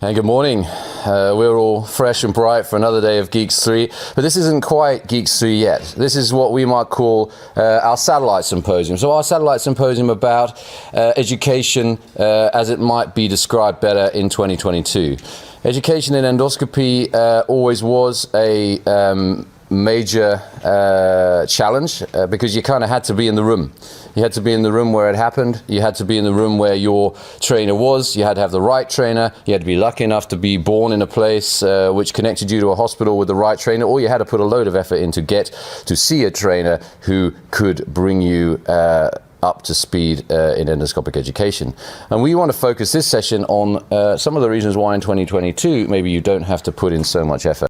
And good morning. We're all fresh and bright for another day of GIEQs 3, but this isn't quite GIEQs 3 yet. This is what we might call our satellite symposium. So our satellite symposium about education as it might be described better in 2022. Education in endoscopy always was a major challenge because you kind of had to be in the room. You had to be in the room where it happened. You had to be in the room where your trainer was. You had to have the right trainer. You had to be lucky enough to be born in a place which connected you to a hospital with the right trainer, or you had to put a load of effort in to get to see a trainer who could bring you up to speed in endoscopic education. And we want to focus this session on some of the reasons why in 2022 maybe you don't have to put in so much effort.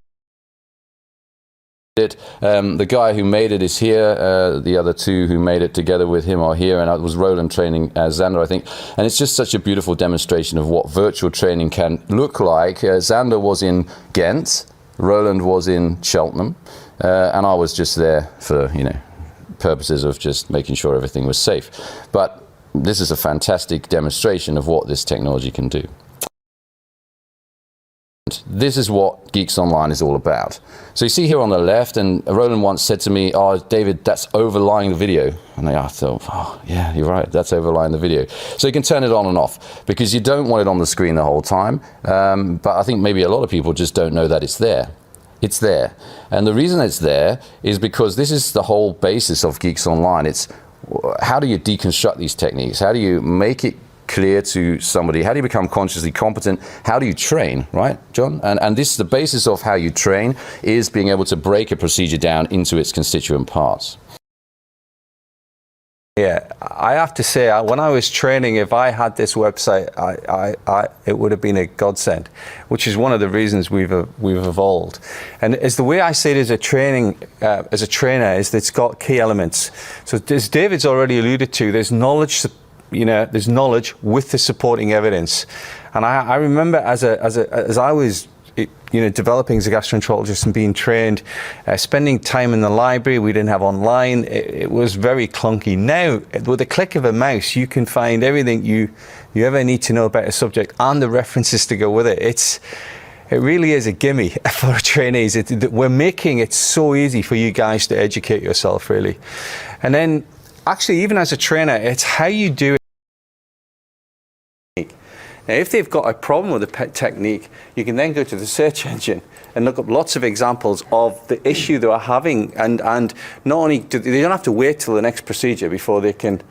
The guy who made it is here, the other two who made it together with him are here, and it was Roland training Xander, I think. And it's just such a beautiful demonstration of what virtual training can look like. Xander was in Ghent, Roland was in Cheltenham, and I was just there for, purposes of just making sure everything was safe. But this is a fantastic demonstration of what this technology can do. This is what GIEQs Online is all about. So you see here on the left, and Roland once said to me, "Oh, David, that's overlying the video." And I thought, "Oh, yeah, you're right, that's overlying the video." So you can turn it on and off, because you don't want it on the screen the whole time. But I think maybe a lot of people just don't know that it's there. It's there. And the reason it's there is because this is the whole basis of GIEQs Online. It's how do you deconstruct these techniques? How do you make it clear to somebody? How do you become consciously competent? How do you train, right, John? And this is the basis of how you train, is being able to break a procedure down into its constituent parts. Yeah, I have to say, when I was training, if I had this website, it would have been a godsend, which is one of the reasons we've evolved. And it's the way I see it as a trainer, is that it's got key elements. So as David's already alluded to, there's knowledge. There's knowledge with the supporting evidence. And I remember as I was developing as a gastroenterologist and being trained, spending time in the library. We didn't have online. It was very clunky. Now, with the click of a mouse, you can find everything you ever need to know about a subject and the references to go with it. It really is a gimme for trainees. We're making it so easy for you guys to educate yourself, really. And then, actually, even as a trainer, it's how you do it. Now, if they've got a problem with the technique, you can then go to the search engine and look up lots of examples of the issue they are having, and not only they don't have to wait till the next procedure before they can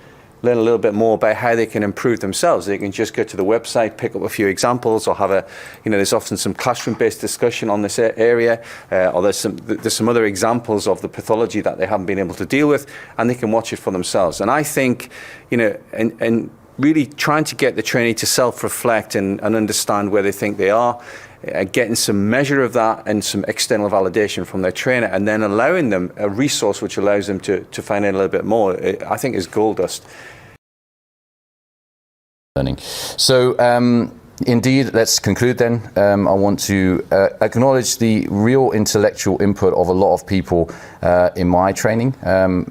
learn a little bit more about how they can improve themselves. They can just go to the website, pick up a few examples, or have there's often some classroom-based discussion on this area, or there's some other examples of the pathology that they haven't been able to deal with, and they can watch it for themselves. And I think, and really trying to get the trainee to self-reflect and understand where they think they are, getting some measure of that and some external validation from their trainer, and then allowing them a resource which allows them to find out a little bit more, I think is gold dust. So indeed, let's conclude then. I want to acknowledge the real intellectual input of a lot of people in my training.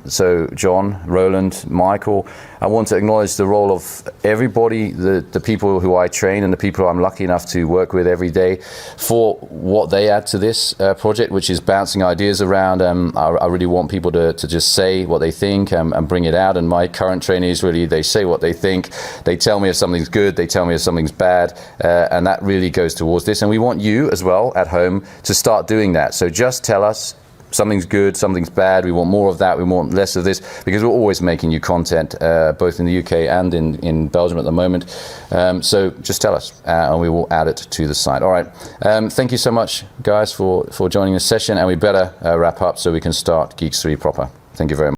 So John, Roland, Michael. I want to acknowledge the role of everybody, the people who I train and the people I'm lucky enough to work with every day, for what they add to this project, which is bouncing ideas around. I really want people to just say what they think and bring it out. And my current trainees, really, they say what they think. They tell me if something's good, they tell me if something's bad, and that really goes towards this. And we want you as well at home to start doing that. So just tell us something's good, something's bad, we want more of that, we want less of this, because we're always making new content, both in the UK and in Belgium at the moment. So just tell us, and we will add it to the site. All right, thank you so much, guys, for joining this session, and we better wrap up so we can start GIEQs 3 proper. Thank you very much.